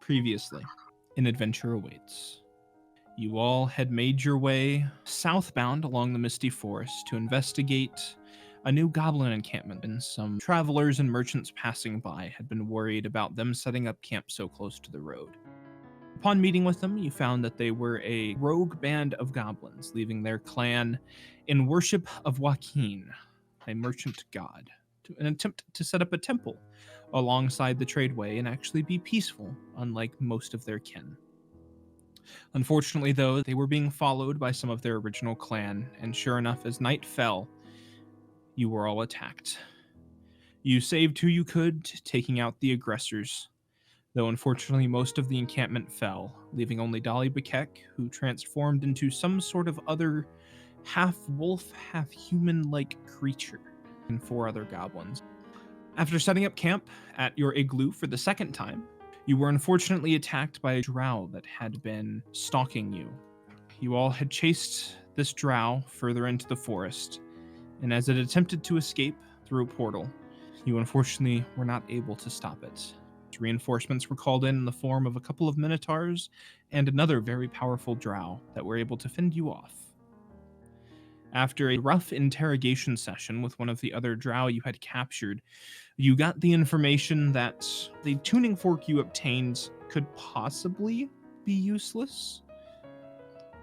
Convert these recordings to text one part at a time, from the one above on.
Previously, an adventure awaits. You all had made your way southbound along the misty forest to investigate a new goblin encampment, and some travelers and merchants passing by had been worried about them setting up camp so close to the road. Upon meeting with them, you found that they were a rogue band of goblins, leaving their clan in worship of Joaquin, a merchant god, to an attempt to set up a temple alongside the tradeway and actually be peaceful, unlike most of their kin. Unfortunately, though, they were being followed by some of their original clan, and sure enough, as night fell, you were all attacked. You saved who you could, taking out the aggressors, though unfortunately most of the encampment fell, leaving only Dolly Bakek, who transformed into some sort of other half-wolf, half-human-like creature, and 4 other goblins. After setting up camp at your igloo for the second time, you were unfortunately attacked by a drow that had been stalking you. You all had chased this drow further into the forest, and as it attempted to escape through a portal, you unfortunately were not able to stop it. Reinforcements were called in the form of a couple of minotaurs and another very powerful drow that were able to fend you off. After a rough interrogation session with one of the other drow you had captured, you got the information that the tuning fork you obtained could possibly be useless.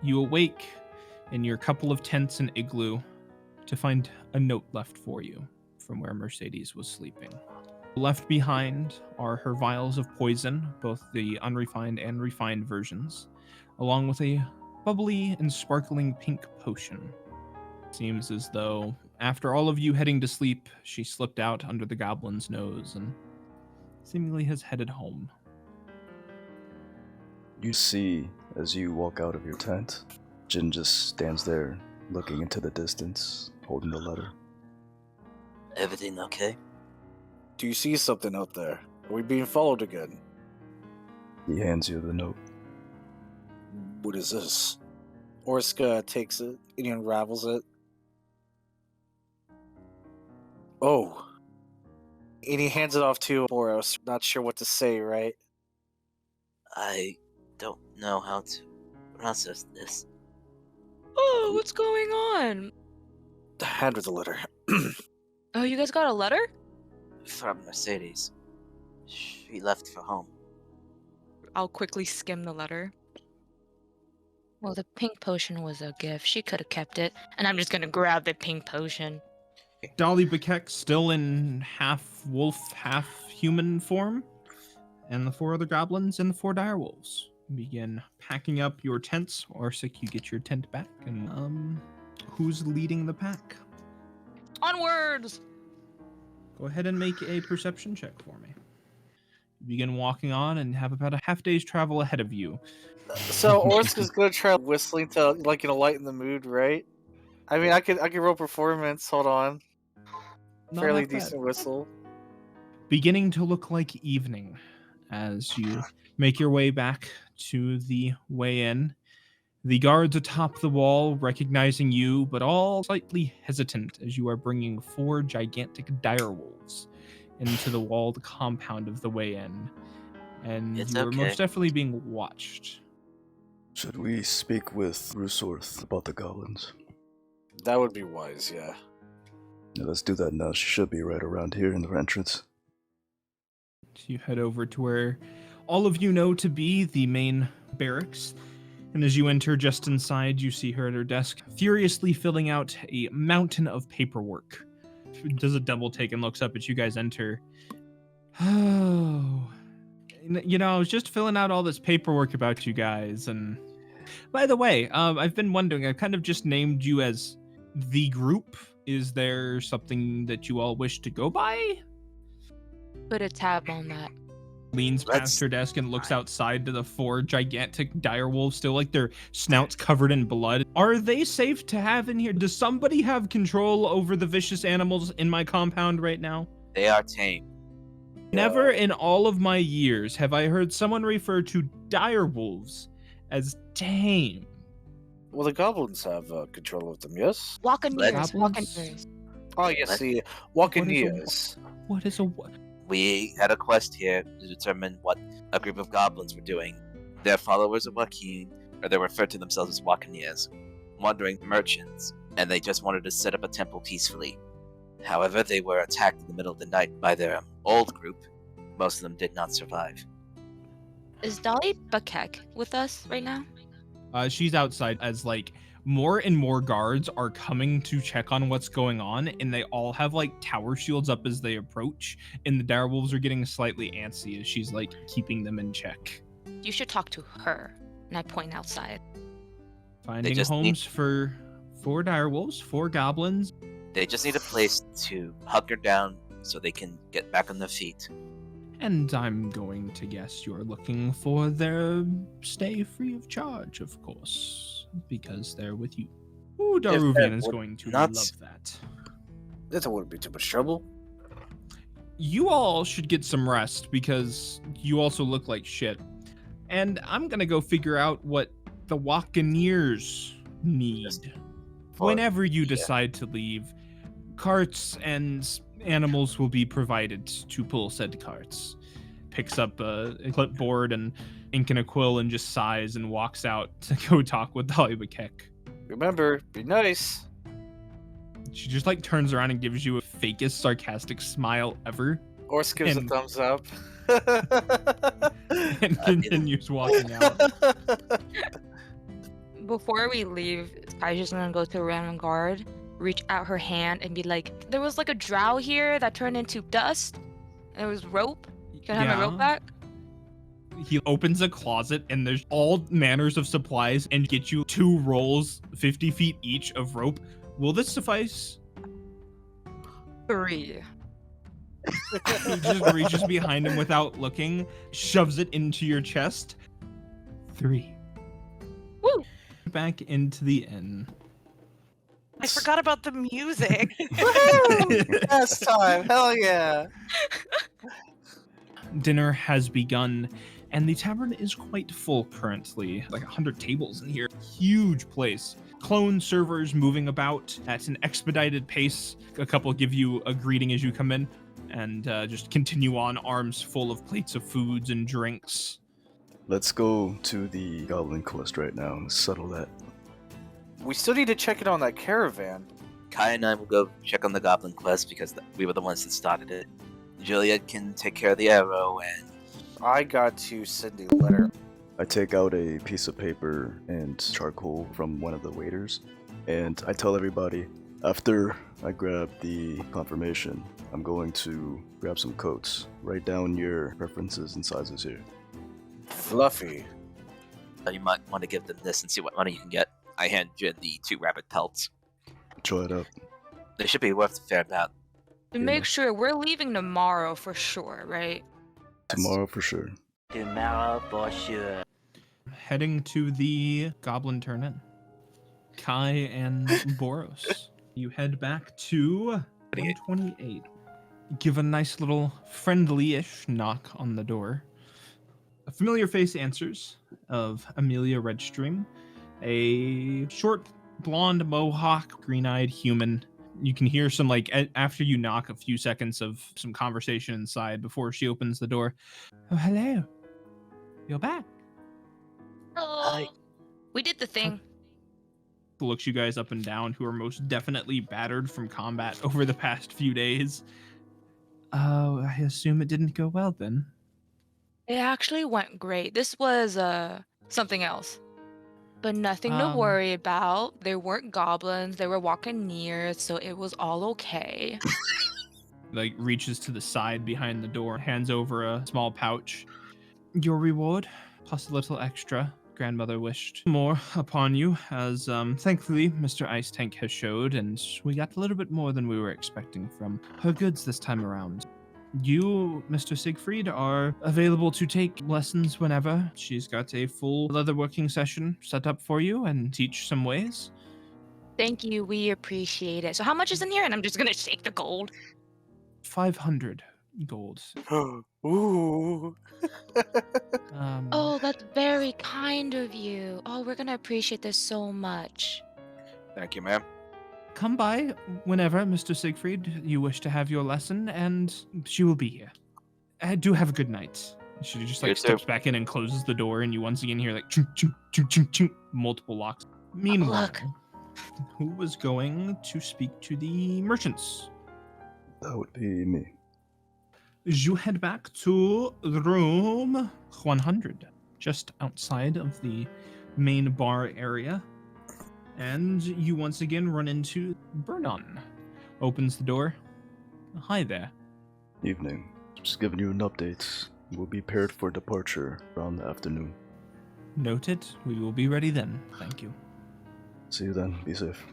You awake in your couple of tents and igloo to find a note left for you from where Mercedes was sleeping. Left behind are her vials of poison, both the unrefined and refined versions, along with a bubbly and sparkling pink potion. Seems as though, after all of you heading to sleep, she slipped out under the goblin's nose and seemingly has headed home. You see, as you walk out of your tent, Jin just stands there, looking into the distance, holding the letter. Everything okay? Do you see something out there? Are we being followed again? He hands you the note. What is this? Orska takes it and he unravels it. Oh. And he hands it off to Boros. Not sure what to say, right? I don't know how to process this. Oh, what's going on? Hand her the letter. Oh, you guys got a letter? From Mercedes. She left for home. I'll quickly skim the letter. Well, the pink potion was a gift. She could have kept it. And I'm just gonna grab the pink potion. Dolly Bakek still in half-wolf, half-human form, and the 4 other goblins and the 4 direwolves begin packing up your tents. Orsic, you get your tent back, and who's leading the pack? Onwards! Go ahead and make a perception check for me. You begin walking on and have about a half day's travel ahead of you. So Orska's gonna try whistling to lighten the mood, right? I mean, I could roll performance. Hold on. Not Fairly that bad. decent whistle. Beginning to look like evening as you make your way back to the way-in. The guards atop the wall recognizing you, but all slightly hesitant as you are bringing 4 gigantic direwolves into the walled compound of the way-in. And It's you are okay. most definitely being watched. Should we speak with Rusorth about the goblins? That would be wise, yeah. Yeah, let's do that now. She should be right around here in the entrance. So you head over to where all of you know to be the main barracks. And as you enter just inside, you see her at her desk, furiously filling out a mountain of paperwork. She does a double take and looks up as you guys enter. Oh, you know, I was just filling out all this paperwork about you guys. And by the way, I've been wondering, I've kind of just named you as the group. Is there something that you all wish to go by? Put a tab on that. Leans past her desk and looks outside to the 4 gigantic direwolves, still like their snouts covered in blood. Are they safe to have in here? Does somebody have control over the vicious animals in my compound right now? They are tame. Never in all of my years have I heard someone refer to direwolves as tame. Well, the goblins have control of them, yes? Walk-in-ears. Goblins? Walk-in-ears. Oh, yes, the Walk-in-ears. What is a We had a quest here to determine what a group of goblins were doing. They're followers of Joaquin, or they refer to themselves as Wacaneers, wandering merchants, and they just wanted to set up a temple peacefully. However, they were attacked in the middle of the night by their old group. Most of them did not survive. Is Dolly Buckheck with us right now? She's outside as like more and more guards are coming to check on what's going on, and they all have like tower shields up as they approach, and the direwolves are getting slightly antsy as she's like keeping them in check. You should talk to her. And I point outside. Finding just homes for 4 direwolves, 4 goblins. They just need a place to hunker down so they can get back on their feet. And I'm going to guess you're looking for their stay free of charge, of course, because they're with you. Ooh, Daruvian is going to love that. That wouldn't be too much trouble. You all should get some rest because you also look like shit. And I'm gonna go figure out what the Wacaneers need. Whenever you decide to leave, carts and animals will be provided to pull said carts. Picks up a clipboard and ink and a quill and just sighs and walks out to go talk with Dolly Buckheck. Remember, be nice. She just like turns around and gives you a fakest sarcastic smile ever Orsk gives And- a thumbs up. and continues walking out. Before we leave, Sky's just gonna go to a random guard, reach out her hand, and be like, there was like a drow here that turned into dust. And it was rope. Can I have my rope back? He opens a closet and there's all manners of supplies and get you 2 rolls, 50 feet each of rope. Will this suffice? 3. He just reaches behind him without looking, shoves it into your chest. 3. Woo! Back into the inn. I forgot about the music. Last time, hell yeah. Dinner has begun, and the tavern is quite full currently. Like 100 tables in here. Huge place. Clone servers moving about at an expedited pace. A couple give you a greeting as you come in, and just continue on, arms full of plates of foods and drinks. Let's go to the goblin quest right now and settle that. We still need to check in on that caravan. Kai and I will go check on the goblin quest because we were the ones that started it. Juliet can take care of the arrow, and I got to send a letter. I take out a piece of paper and charcoal from one of the waiters, and I tell everybody, after I grab the confirmation, I'm going to grab some coats. Write down your preferences and sizes here. Fluffy. you might want to give them this and see what money you can get. I hand you the 2 rabbit pelts. Try it out. They should be worth a fair amount. To make sure, we're leaving tomorrow for sure, right? Tomorrow for sure. Tomorrow for sure. Heading to the Goblin Turn In. Kai and Boros. You head back to 128. Give a nice little friendly-ish knock on the door. A familiar face answers of Amelia Redstream, a short blonde mohawk, green-eyed human. You can hear some, like, after you knock, a few seconds of some conversation inside before she opens the door. Oh, hello. You're back. Oh, we did the thing. Looks you guys up and down, who are most definitely battered from combat over the past few days. Oh, I assume it didn't go well then. It actually went great. This was something else. But nothing to Um, worry about. There weren't goblins, they were walking near, so it was all okay. Like, reaches to the side behind the door, hands over a small pouch. Your reward, plus a little extra. Grandmother wished more upon you, as thankfully Mr. Ice Tank has showed, and we got a little bit more than we were expecting from her goods this time around. You, Mr. Siegfried, are available to take lessons whenever. She's got a full leatherworking session set up for you and teach some ways. Thank you, we appreciate it. So how much is in here? And I'm just gonna shake the gold. 500 gold. Ooh. Oh, that's very kind of you. Oh, we're gonna appreciate this so much. Thank you, ma'am. Come by whenever, Mr. Siegfried, you wish to have your lesson, and she will be here. Do have a good night. She just like You too. steps back in and closes the door, and you once again hear like chunk, chunk, chunk, chunk, chunk, multiple locks. Meanwhile, Look. who was going to speak to the merchants? That would be me. You head back to room 100, just outside of the main bar area, and you once again run into Vernon. Opens the door. Hi there. Evening. Just giving you an update. We'll be paired for departure around the afternoon. Noted. We will be ready then. Thank you. See you then. Be safe.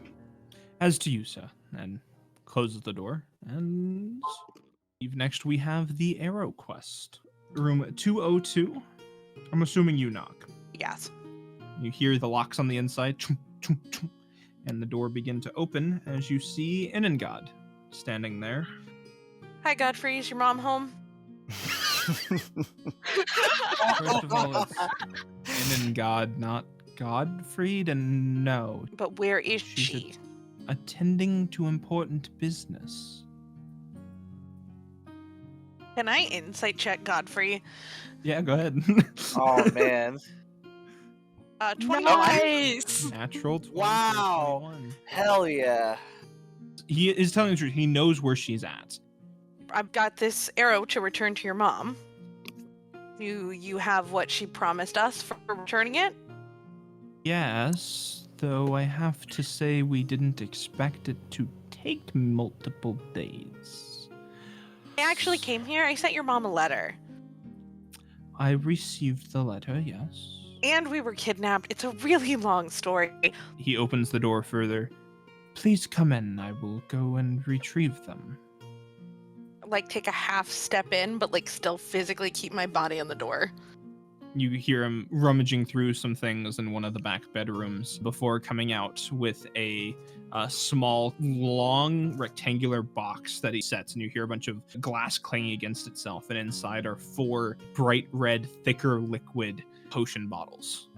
As to you, sir. And closes the door. And next we have the Arrow Quest. Room 202. I'm assuming you knock. Yes. You hear the locks on the inside. Chum, chum, chum, and the door begin to open as you see Enengad standing there. Hi, Godfrey. Is your mom home? First of all, it's Enengad, not Godfried, and no. But where is She's she? Attending to important business. Can I insight check Godfrey? Yeah, go ahead. Oh man. 21. Nice. Natural 20, Wow. 21. Hell yeah. He is telling the truth. He knows where she's at. I've got this arrow to return to your mom. You have what she promised us for returning it? Yes, though I have to say we didn't expect it to take multiple days. I actually came here. I sent your mom a letter. I received the letter, yes. And we were kidnapped. It's a really long story. He opens the door further. Please come in. I will go and retrieve them. Like, take a half step in, but like still physically keep my body on the door. You hear him rummaging through some things in one of the back bedrooms before coming out with a small, long, rectangular box that he sets, and you hear a bunch of glass clanging against itself, and inside are 4 bright red, thicker liquid potion bottles.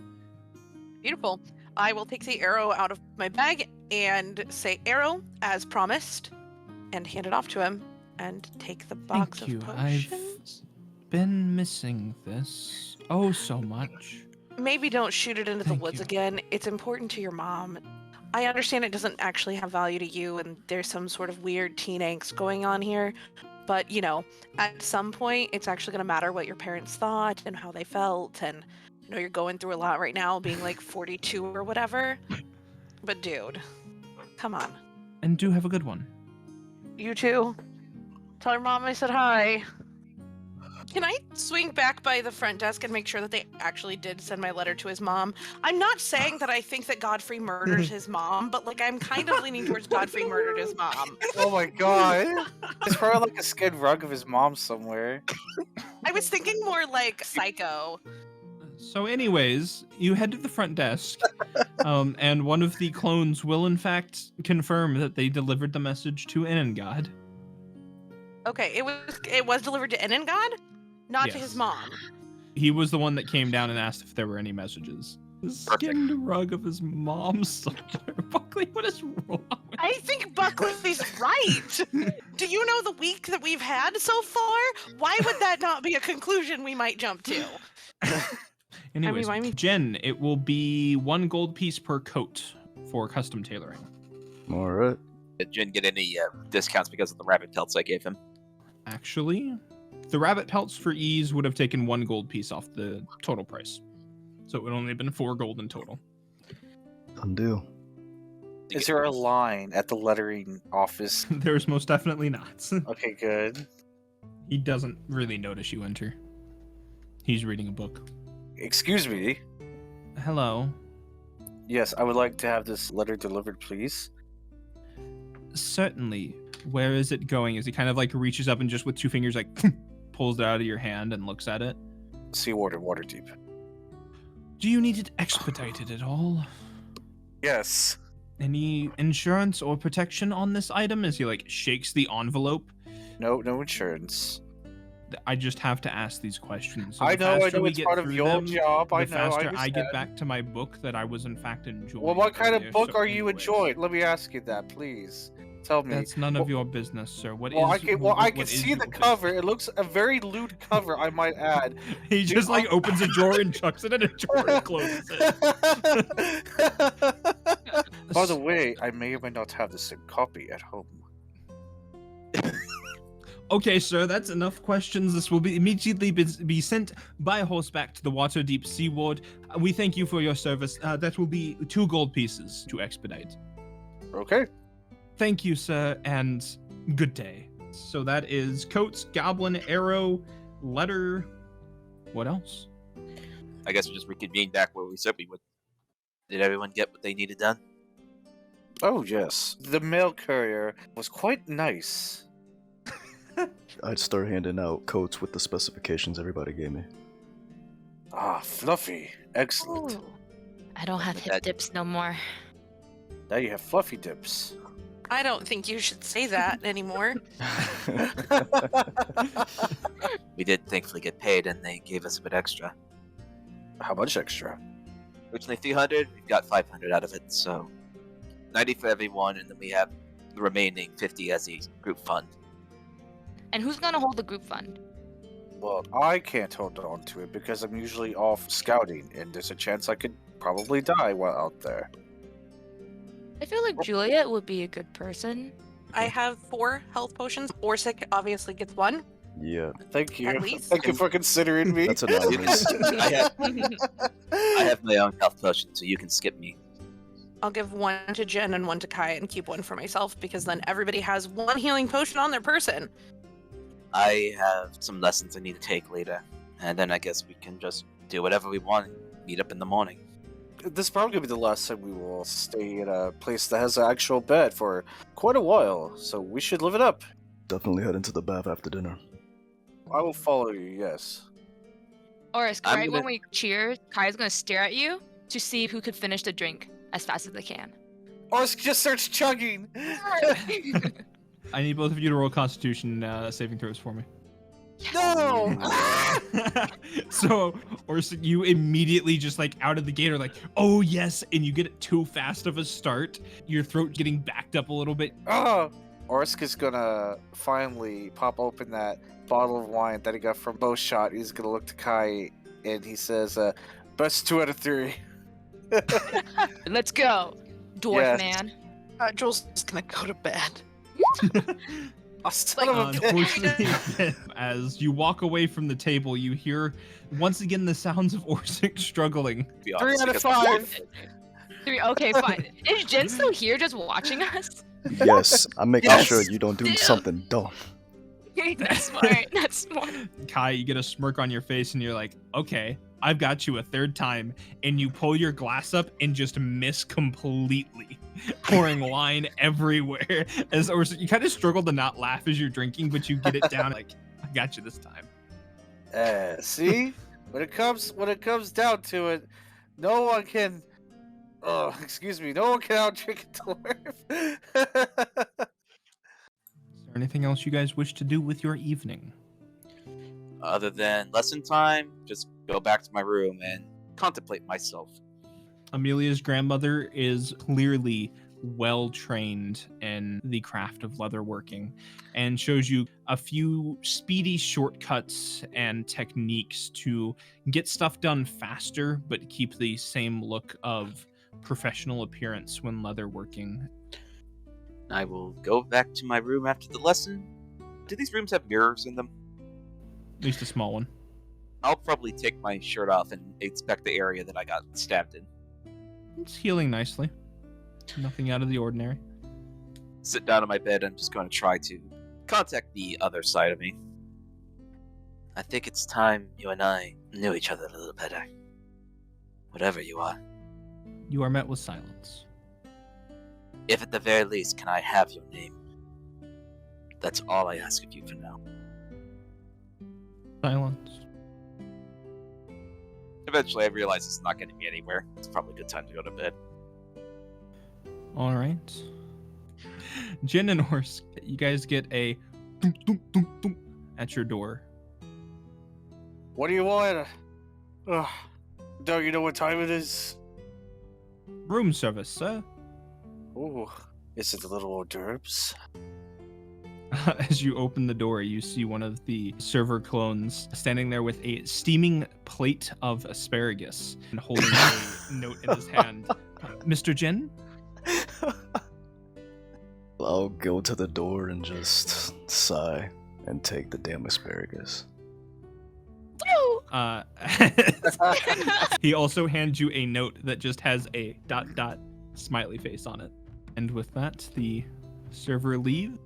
Beautiful. I will take the arrow out of my bag and say arrow as promised and hand it off to him and take the box Thank you. of I've potions. been missing this so much. Maybe don't shoot it into the Thank woods you. again. It's important to your mom. I understand it doesn't actually have value to you and there's some sort of weird teen angst going on here. But, you know, at some point, it's actually going to matter what your parents thought and how they felt. And, you know, you're going through a lot right now, being like 42 or whatever. But, dude, come on. And do have a good one. You too. Tell your mom I said hi. Can I swing back by the front desk and make sure that they actually did send my letter to his mom? I'm not saying that I think that Godfrey murdered his mom, but like I'm kind of leaning towards Godfrey murdered his mom. Oh my god. There's probably like a skid rug of his mom somewhere. I was thinking more like Psycho. So anyways, you head to the front desk, and one of the clones will in fact confirm that they delivered the message to Enengad. Okay, it was delivered to Enengad, not to his Yes. mom. He was the one that came down and asked if there were any messages. The skinned rug of his mom's soldier. Buckley, what is wrong with I think Buckley's right. Do you know the week that we've had so far? Why would that not be a conclusion we might jump to? Anyways, remind me- Jen, it will be 1 gold piece per coat for custom tailoring. Alright. Did Jin get any discounts because of the rabbit pelts I gave him? Actually, the rabbit pelts for ease would have taken 1 gold piece off the total price. So it would only have been 4 gold in total. Done deal. Is there a line at the lettering office? There's most definitely not. Okay, good. He doesn't really notice you enter. He's reading a book. Excuse me. Hello. Yes, I would like to have this letter delivered, please. Certainly. Where is it going? As he kind of like reaches up and just with 2 fingers like pulls it out of your hand and looks at it. Seawater, water deep. Do you need it expedited at all? Yes. Any insurance or protection on this item? As he like shakes the envelope. No insurance. I just have to ask these questions. So I the know faster we it's get part of through your them, job. I the know. faster I understand. get back to my book that I was in fact enjoying. Well, what kind of earlier. book So are you anyways, enjoying? Let me ask you that, please. Tell me. That's none of your business, sir. What Well, is? I what can is see your the business? cover. It looks a very lewd cover, I might add. He just like opens a drawer and chucks it in a drawer and closes it. By the way, I may or may not have the same copy at home. Okay, sir, that's enough questions. This will be immediately be sent by horseback to the Waterdeep Sea Ward. We thank you for your service. That will be 2 gold pieces to expedite. Okay. Thank you, sir, and good day. So that is coats, goblin, arrow, letter. What else? I guess we just reconvene back where we said we would. Did everyone get what they needed done? Oh, yes. The mail courier was quite nice. I'd start handing out coats with the specifications everybody gave me. Ah, fluffy. Excellent. Ooh. I don't have With hip that- dips no more. Now you have fluffy dips. I don't think you should say that anymore. We did thankfully get paid, and they gave us a bit extra. How much extra? Originally 300, we've got 500 out of it, so 90 for everyone, and then we have the remaining 50 as a group fund. And who's gonna hold the group fund? Well, I can't hold on to it because I'm usually off scouting, and there's a chance I could probably die while out there. I feel like Juliet would be a good person. I have 4 health potions. Orsic obviously gets 1. Yeah, Thank you. At least. Thank you for considering me. that's anonymous. I have my own health potion, so you can skip me. I'll give 1 to Jen and 1 to Kai and keep 1 for myself because then everybody has 1 healing potion on their person. I have some lessons I need to take later, and then I guess we can just do whatever we want and meet up in the morning. This is probably going to be the last time we will stay at a place that has an actual bed for quite a while, so we should live it up. Definitely head into the bath after dinner. I will follow you, yes. Or I'm right when gonna- we cheer, Kai's gonna stare at you to see who could finish the drink as fast as they can. Or just starts chugging. I need both of you to roll Constitution saving throws for me. No! So, or you immediately just like out of the gate are like, oh yes, and you get it too fast of a start. Your throat getting backed up a little bit. Oh! Orsk is gonna finally pop open that bottle of wine that he got from Bowshot. He's gonna look to Kai and he says, best 2 out of 3. Let's go, dwarf Yes. man. Jules is gonna go to bed. Oh, son of a bitch. Unfortunately, as you walk away from the table, you hear once again the sounds of Orsic struggling. To be 3 honest, out of because- 5. 3. Okay, fine. Is Jen still here, just watching us? Yes, I'm making Yes. sure you don't do Damn. something dumb. That's smart. That's smart. Kai, you get a smirk on your face, and you're like, okay, I've got you a 3rd time. And you pull your glass up and just miss completely, pouring wine everywhere. As Orsic, you kind of struggle to not laugh as you're drinking, but you get it down like, I got you this time. See? When it comes down to it, no one can no one can out-drink a dwarf. Is there anything else you guys wish to do with your evening? Other than lesson time, just go back to my room and contemplate myself. Amelia's grandmother is clearly well trained in the craft of leatherworking and shows you a few speedy shortcuts and techniques to get stuff done faster but keep the same look of professional appearance when leatherworking. I will go back to my room after the lesson. Do these rooms have mirrors in them? At least a small one. I'll probably take my shirt off and inspect the area that I got stabbed in. It's healing nicely. Nothing out of the ordinary. Sit down on my bed. I'm just going to try to contact the other side of me. I think it's time you and I knew each other a little better. Whatever you are. You are met with silence. If at the very least, can I have your name? That's all I ask of you for now. Silence. Eventually, I realize it's not getting me anywhere. It's probably a good time to go to bed. All right. Jin and Orsk, you guys get a dunk, dunk, dunk, dunk at your door. What do you want? Don't you know what time it is? Room service, sir. Ooh. Is it the little hors d'oeuvres? As you open the door, you see one of the server clones standing there with a steaming plate of asparagus and holding a note in his hand. Mr. Jin? I'll go to the door and just sigh and take the damn asparagus. He also hands you a note that just has a ... smiley face on it. And with that, the server leaves.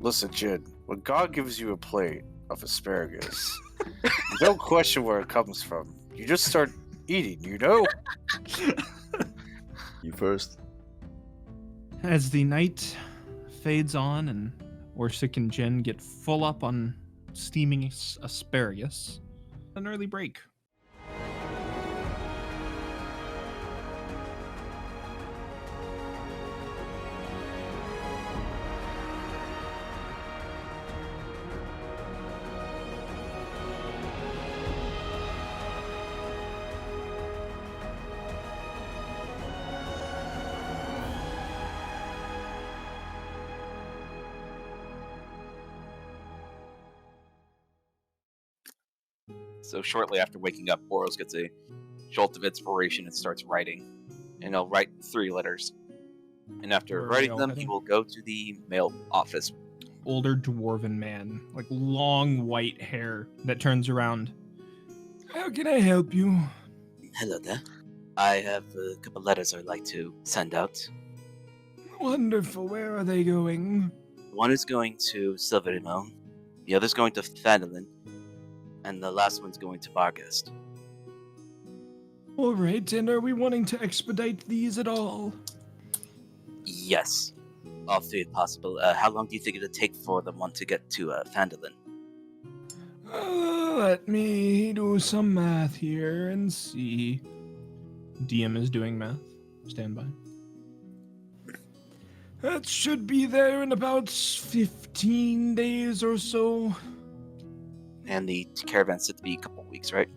Listen, Jin, when God gives you a plate of asparagus, you don't question where it comes from. You just start eating, you know? You first. As the night fades on and Orsic and Jen get full up on steaming asparagus, an early break. So shortly after waking up, Boros gets a jolt of inspiration and starts writing. And he'll write 3 letters. And after Where are writing they all them, heading? he will go to the mail office. Older dwarven man, like long white hair that turns around. How can I help you? Hello there. I have a couple letters I'd like to send out. Wonderful. Where are they going? One is going to Silverimon, the other's going to Phandalin, and the last one's going to Barghest. All right, and are we wanting to expedite these at all? Yes. All 3 if possible. How long do you think it'll take for the one to get to Phandalin? Let me do some math here and see. DM is doing math. Stand by. That should be there in about 15 days or so. And the caravan's set to be a couple weeks, right?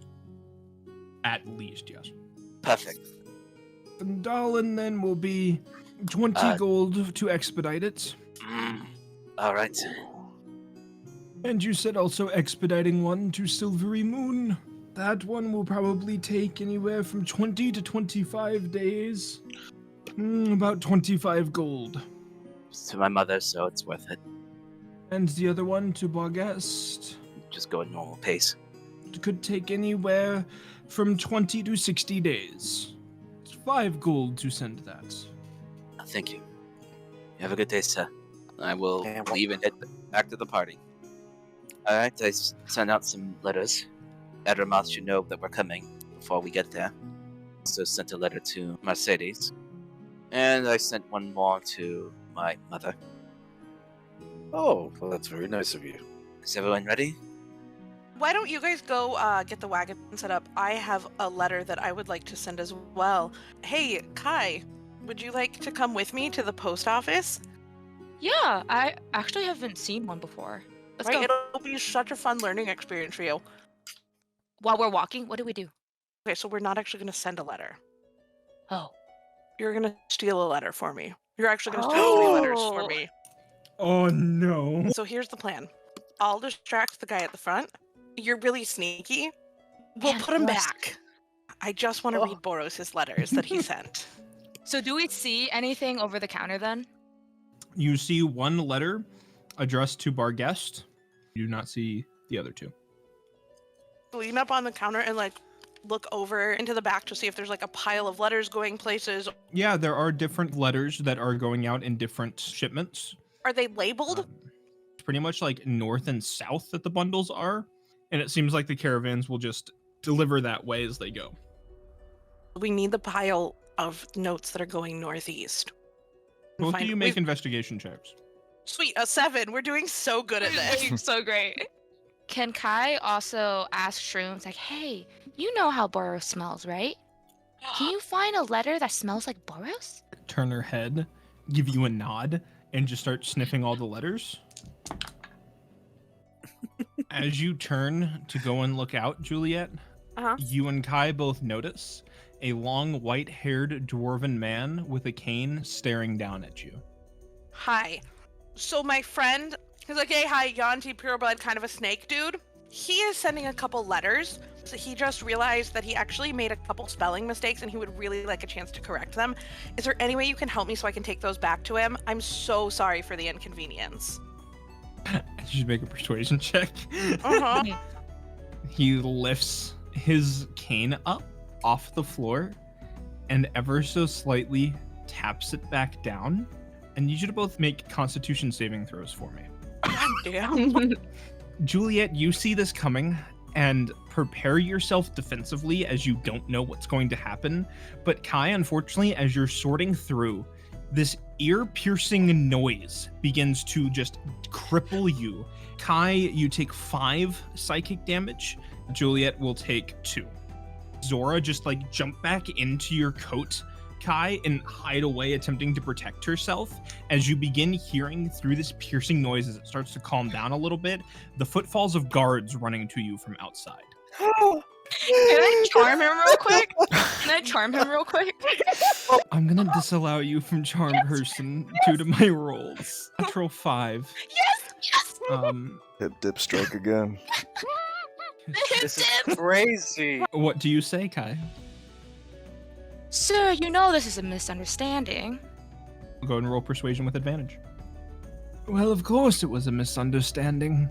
At least, yes. Perfect. And Dalin then will be 20 gold to expedite it. Alright. And you said also expediting one to Silvery Moon. That one will probably take anywhere from 20 to 25 days. About 25 gold. It's to my mother, so it's worth it. And the other one to Barghest Just go at normal pace. could take anywhere from 20 to 60 days. It's 5 gold to send that. Thank you. You have a good day, sir. I will Yeah, leave and head back to the party. Alright, I sent out some letters. Aaronracer should know that we're coming before we get there. Also sent a letter to Mercedes. And I sent one more to my mother. Oh, well, that's very nice of you. Is everyone ready? Why don't you guys go get the wagon set up? I have a letter that I would like to send as well. Hey, Kai, would you like to come with me to the post office? Yeah, I actually haven't seen one before. Let's Right, go. it'll be such a fun learning experience for you. While we're walking, what do we do? Okay, so we're not actually going to send a letter. Oh. You're going to steal a letter for me. You're actually going to steal 3 letters for Oh. me. Oh no. So here's the plan. I'll distract the guy at the front. You're really sneaky. We'll Man, put him Boros. back. I just want to read Boros' letters that he sent. So do we see anything over the counter then? You see one letter addressed to Barghest. You do not see the other 2. Lean up on the counter and look over into the back to see if there's a pile of letters going places. Yeah, there are different letters that are going out in different shipments. Are they labeled? It's pretty much like north and south that the bundles are. And it seems like the caravans will just deliver that way as they go. We need the pile of notes that are going northeast. Both of Find- you make we've- investigation checks. Sweet, a 7. We're doing so good at this. So great. Can Kai also ask Shrooms, like, hey, you know how Boros smells, right? Can you find a letter that smells like Boros? Turn her head, give you a nod, and just start sniffing all the letters. As you turn to go and look out, Juliet, Uh-huh. you and Kai both notice a long white-haired dwarven man with a cane staring down at you. Hi. So my friend, he's like, hey, hi, Yanti Pureblood, kind of a snake dude. He is sending a couple letters. So he just realized that he actually made a couple spelling mistakes and he would really like a chance to correct them. Is there any way you can help me so I can take those back to him? I'm so sorry for the inconvenience. You should make a persuasion check. Uh-huh. He lifts his cane up off the floor and ever so slightly taps it back down. And you should both make Constitution saving throws for me. God damn. Juliet, you see this coming and prepare yourself defensively as you don't know what's going to happen. But Kai, unfortunately, as you're sorting through, this ear-piercing noise begins to just cripple you. Kai, you take 5 psychic damage. Juliet will take 2. Zora just like jump back into your coat, Kai, and hide away, attempting to protect herself. As you begin hearing through this piercing noise as it starts to calm down a little bit, the footfalls of guards running to you from outside. Can I charm him real quick? I'm gonna disallow you from charm person due to my rolls. Natural 5. Yes! Hip dip strike again. This is crazy. What do you say, Kai? Sir, you know this is a misunderstanding. Go and roll persuasion with advantage. Well, of course it was a misunderstanding.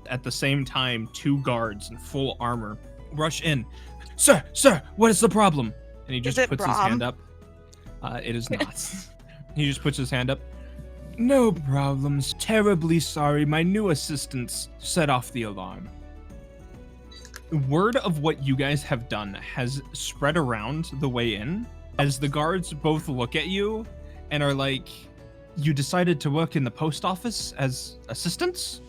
At the same time, 2 guards in full armor rush in. Sir, what is the problem? And he just puts his hand up. It is not. He just puts his hand up. No problems. Terribly sorry. My new assistants set off the alarm. Word of what you guys have done has spread around the way in as the guards both look at you and are like, you decided to work in the post office as assistants?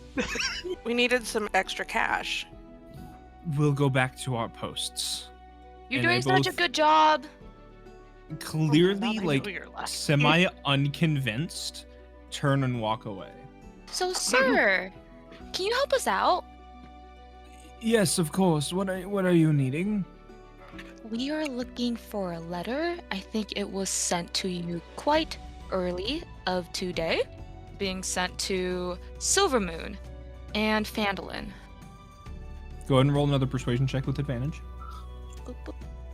We needed some extra cash. We'll go back to our posts. You're And doing they such a both good job. Clearly, Now I know like, you're left. semi-unconvinced, turn and walk away. So, sir, can you help us out? Yes, of course. What are you needing? We are looking for a letter. I think it was sent to you quite early of today, being sent to Silvermoon and Phandalin. Go ahead and roll another persuasion check with advantage.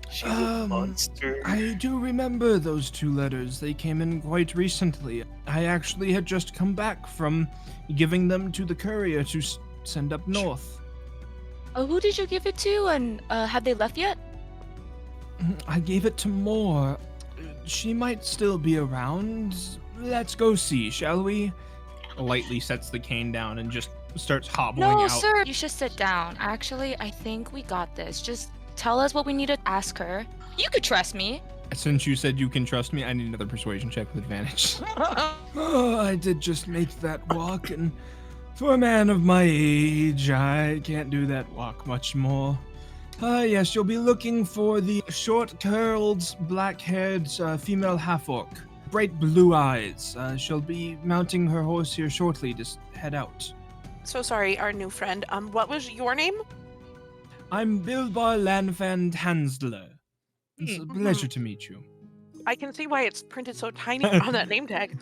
She's a monster. I do remember those 2 letters. They came in quite recently. I actually had just come back from giving them to the courier to send up north. Who did you give it to, and have they left yet? I gave it to Moore. She might still be around. Let's go see, shall we? Lightly sets the cane down and just starts hobbling No, out. sir, you should sit down. Actually, I think we got this. Just tell us what we need to ask her. You could trust me. Since you said you can trust me, I need another persuasion check with advantage. Oh, I did just make that walk, and for a man of my age, I can't do that walk much more. Yes, you'll be looking for the short-curled, black-haired female half-orc. Bright blue eyes. She'll be mounting her horse here shortly to head out. So sorry, our new friend. What was your name? I'm Bilbar Lanfand Hansler. It's a pleasure to meet you. I can see why it's printed so tiny on that name tag.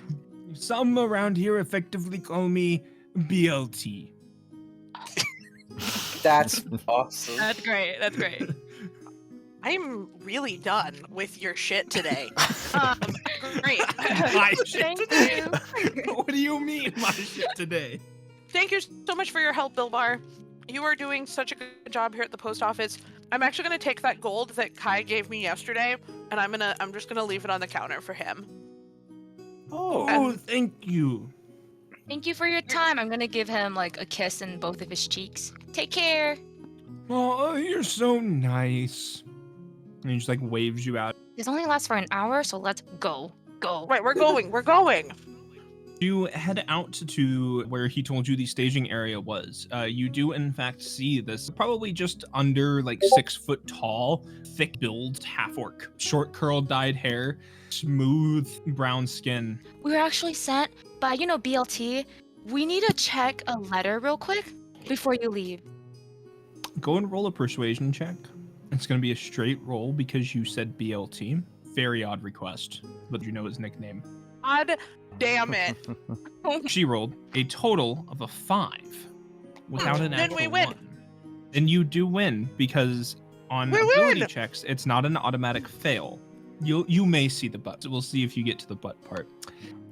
Some around here effectively call me BLT. That's awesome. That's great. I'm really done with your shit today. Great. My shit Thank today? you. What do you mean, my shit today? Thank you so much for your help, Bilbar. You are doing such a good job here at the post office. I'm actually gonna take that gold that Kai gave me yesterday, and I'm just gonna leave it on the counter for him. Oh, thank you. Thank you for your time. I'm gonna give him like a kiss in both of his cheeks. Take care. Oh, you're so nice. And he just like waves you out. This only lasts for an hour, so let's go. Go. Right, we're going. You head out to where he told you the staging area was. You do in fact see this probably just under like 6 foot tall, thick build half-orc. Short curled dyed hair, smooth brown skin. We were actually sent by, BLT. We need to check a letter real quick before you leave. Go and roll a persuasion check. It's going to be a straight roll because you said BLT. Very odd request, but you know his nickname. God damn it. She rolled a total of a 5 without an Then actual we win. 1. And you do win because on We ability win. checks, it's not an automatic fail. You may see the butt. We'll see if you get to the butt part.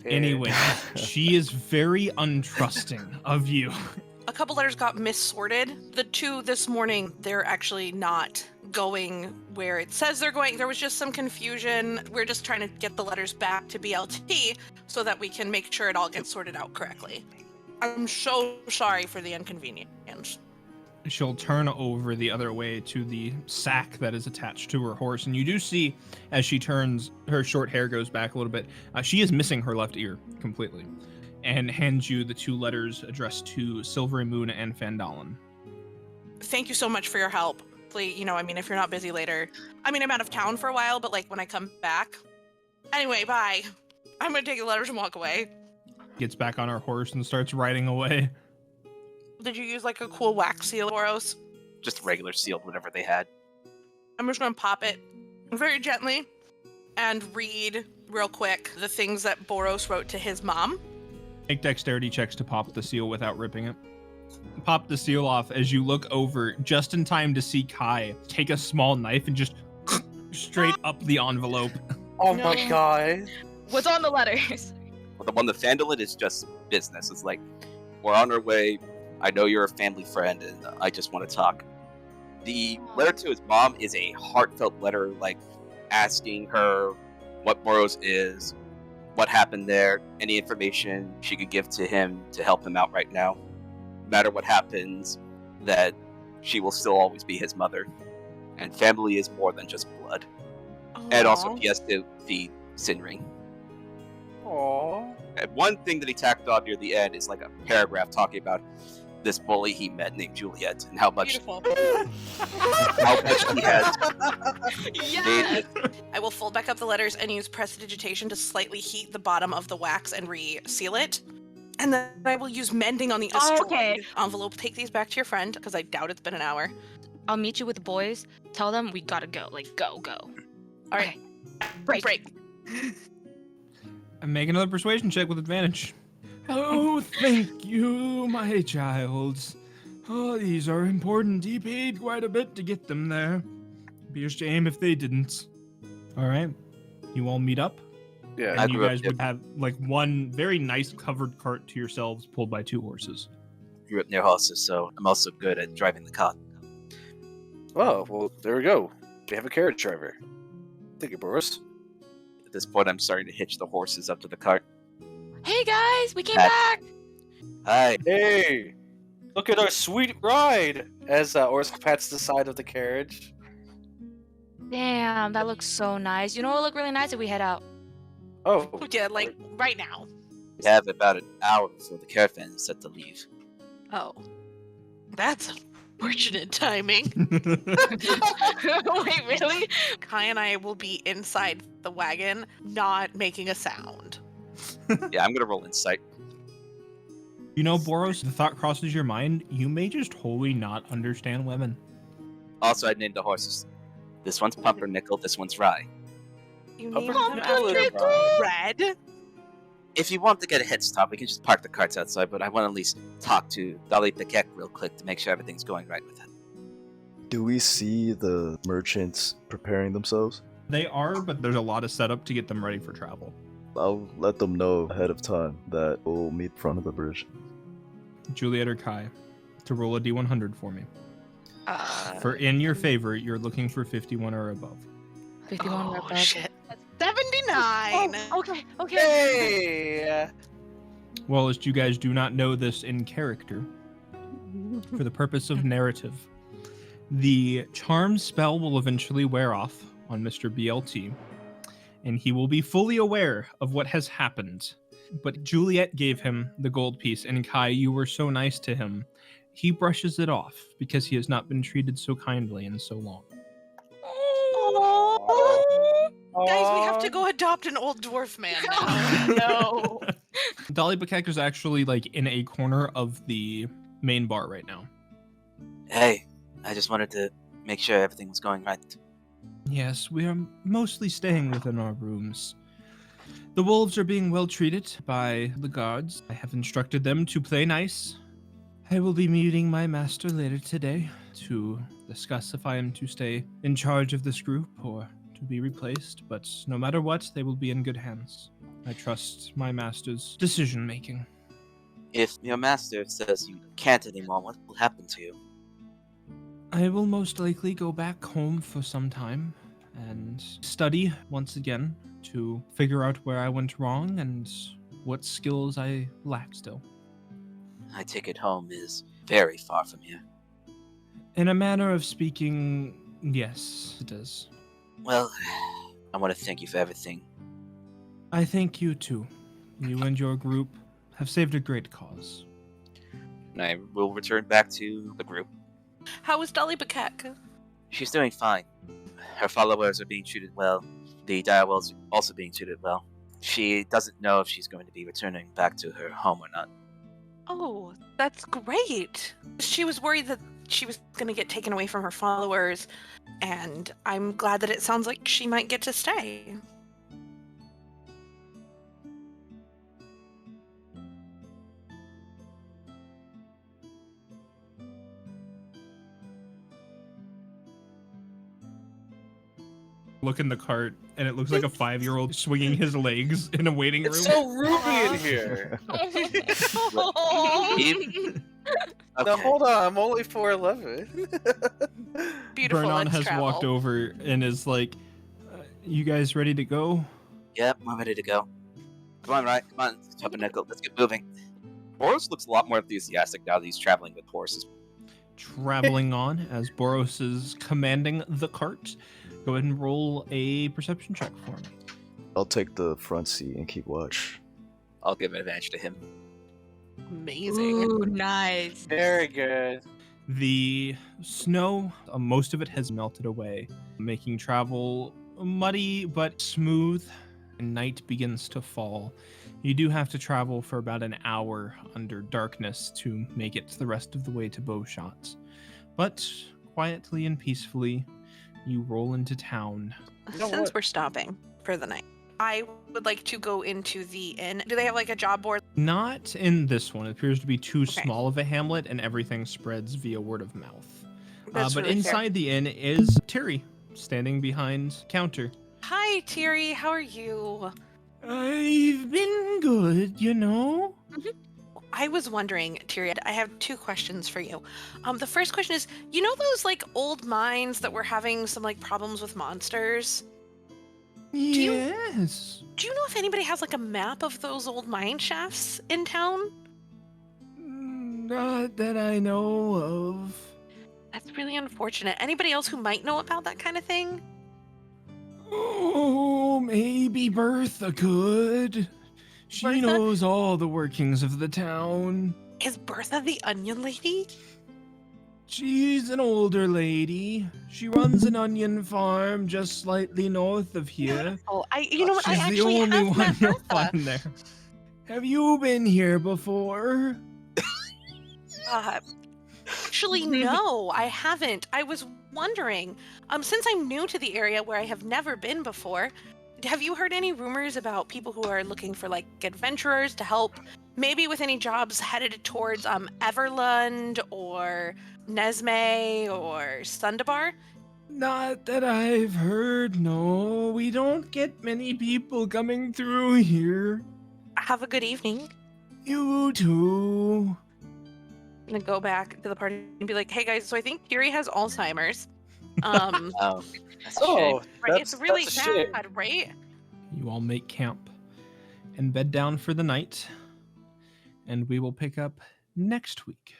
Anyway, she is very untrusting of you. A couple letters got missorted. The 2 this morning, they're actually not going where it says they're going. There was just some confusion. We're just trying to get the letters back to BLT so that we can make sure it all gets sorted out correctly. I'm so sorry for the inconvenience. She'll turn over the other way to the sack that is attached to her horse, and you do see as she turns, her short hair goes back a little bit. She is missing her left ear completely, and hands you the 2 letters addressed to Silvery Moon and Fandolin. Thank you so much for your help. Please, if you're not busy later. I'm out of town for a while, but when I come back. Anyway, bye. I'm gonna take the letters and walk away. Gets back on her horse and starts riding away. Did you use a cool wax seal, Boros? Just regular sealed, whatever they had. I'm just gonna pop it very gently and read real quick the things that Boros wrote to his mom. Make dexterity checks to pop the seal without ripping it. Pop the seal off as you look over just in time to see Kai take a small knife and just straight up the envelope. Oh my god. What's on the letters? Well, the one that handled it is just business. It's like, we're on our way. I know you're a family friend, and I just want to talk. The letter to his mom is a heartfelt letter, asking her what Boros is, what happened there, any information she could give to him to help him out right now. No matter what happens, that she will still always be his mother. And family is more than just blood. And also, he has to feed Sinring. Aww. And one thing that he tacked on near the end is a paragraph talking about this bully he met named Juliet and how much he has Yes! I will fold back up the letters and use prestidigitation to slightly heat the bottom of the wax and re-seal it. And then I will use mending on the destroyed envelope. Take these back to your friend, because I doubt it's been an hour. I'll meet you with the boys. Tell them we gotta go. Go. All right. Okay. Break. And make another persuasion check with advantage. Oh, thank you, my child. Oh, these are important. He paid quite a bit to get them there. Be a shame if they didn't. All right. You all meet up. Yeah. And you guys would have one very nice covered cart to yourselves pulled by 2 horses. grew up near horses, so I'm also good at driving the cart. Oh, well, there we go. We have a carriage driver. Thank you, Boris. At this point, I'm starting to hitch the horses up to the cart. Hey guys, we came back! Hi. Hey! Look at our sweet ride! As Orsk pats the side of the carriage. Damn, that looks so nice. You know what would look really nice if we head out? Oh. Yeah, right now. We have about an hour before the caravan is set to leave. Oh. That's unfortunate timing. Wait, really? Kai and I will be inside the wagon, not making a sound. Yeah, I'm gonna roll insight. You know, Boros, the thought crosses your mind, you may just wholly not understand women. Also, I named the horses. This one's Pumpernickel, this one's Rye. You Pumpernickel named them after and Red? If you want to get a head stop, we can just park the carts outside, but I want to at least talk to Dolly Piquet real quick to make sure everything's going right with it. Do we see the merchants preparing themselves? They are, but there's a lot of setup to get them ready for travel. I'll let them know ahead of time that we'll meet in front of the bridge. Juliet or Kai, to roll a d100 for me. For in your favor, you're looking for 51 or above. 51 or Oh, above. shit. 79! Okay. Hey! Whilst you guys do not know this in character, for the purpose of narrative, the charm spell will eventually wear off on Mr. BLT, and he will be fully aware of what has happened. But Juliet gave him the gold piece, and Kai, you were so nice to him. He brushes it off because he has not been treated so kindly in so long. Guys, we have to go adopt an old dwarf man now. No. Dolly Bakek is actually in a corner of the main bar right now. Hey, I just wanted to make sure everything was going right. Yes, we are mostly staying within our rooms. The wolves are being well treated by the guards. I have instructed them to play nice. I will be meeting my master later today to discuss if I am to stay in charge of this group or to be replaced, but no matter what, they will be in good hands. I trust my master's decision making. If your master says you can't anymore, what will happen to you? I will most likely go back home for some time and study once again to figure out where I went wrong and what skills I lack still. I take it home is very far from here. In a manner of speaking, yes, it is. Well, I want to thank you for everything. I thank you too. You and your group have saved a great cause. And I will return back to the group. How is Dolly Bakek? She's doing fine. Her followers are being treated well. The direwolves are also being treated well. She doesn't know if she's going to be returning back to her home or not. Oh, that's great. She was worried that she was going to get taken away from her followers, and I'm glad that it sounds like she might get to stay. Look in the cart, and it looks like a 5-year-old swinging his legs in a waiting room. It's so Ruby in here. Now Okay. hold on, I'm only 4'11". Beautiful. Vernon let's has travel. walked over and is like, you guys ready to go? Yep, I'm ready to go. Come on, right? Come on, Pumpernickel, let's get moving. Boros looks a lot more enthusiastic now that he's traveling with horses. Traveling on as Boros is commanding the cart. Go ahead and roll a perception check for him. I'll take the front seat and keep watch. I'll give an advantage to him. Amazing. Ooh, nice. Very good. The snow, most of it has melted away, making travel muddy but smooth. And night begins to fall. You do have to travel for about an hour under darkness to make it the rest of the way to Bowshot. But quietly and peacefully, you roll into town. You know Since what? we're stopping for the night, I would like to go into the inn. Do they have like a job board? Not in this one. It appears to be too Okay. small of a hamlet, and everything spreads via word of mouth. That's But really fair. inside the inn is Terry, standing behind counter. Hi, Thierry. How are you? I've been good, you know. I was wondering, Thierry, I have 2 questions for you. The first question is, you know those like old mines that were having some like problems with monsters? you- Yes. Do you know if anybody has like a map of those old mine shafts in town? Not that I know of. That's really unfortunate. Anybody else who might know about that kind of thing? Oh, maybe Bertha could. She Bertha? knows all the workings of the town. Is Bertha the onion lady? She's an older lady. She runs an onion farm just slightly north of here. Oh, you know what? She's I actually the only have one met you'll Bertha. find there. Have you been here before? Actually, no, I haven't. I was wondering, since I'm new to the area where I have never been before, have you heard any rumors about people who are looking for like adventurers to help, maybe with any jobs headed towards Everlund or Nesme or Sundabar? Not that I've heard, no. We don't get many people coming through here. Have a good evening. You too. I'm gonna go back to the party and be like, hey guys, so I think Kiri has Alzheimer's. Oh, that's a shame. Oh, Right, it's really that's a shame. sad, right? You all make camp and bed down for the night, and we will pick up next week.